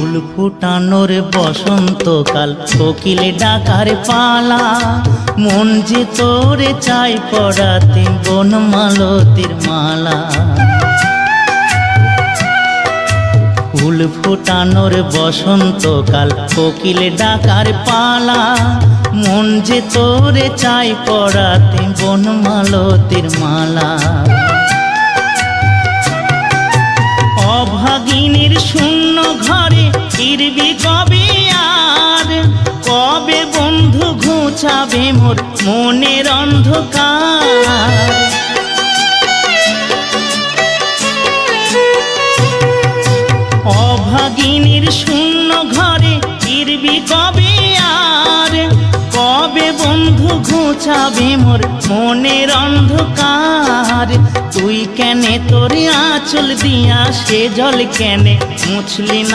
ফুল ফুটানোর বসন্তকাল, কোকিল ডাকার পালা, মন যে তোরে চাই পড়াতে বনমালতির মালা। ফুল ফুটানোর বসন্তকাল, কোকিল ডাকার পালা, মন যে তোরে চাই পড়াতে বনমালতির মালা। অভাগিনীর শূন্য ঘরে ফিরবি কবে আর, কবে বন্ধু ঘুচাবে মোর মনের অন্ধকার। অভাগিনীর শূন্য ঘরে ফিরবি কবে আর, কবে বন্ধু ঘুচাবে মোর মনের অন্ধকার। তুই কেনে তোর আঁচল দিয়া সে জল কেনে মুছলি না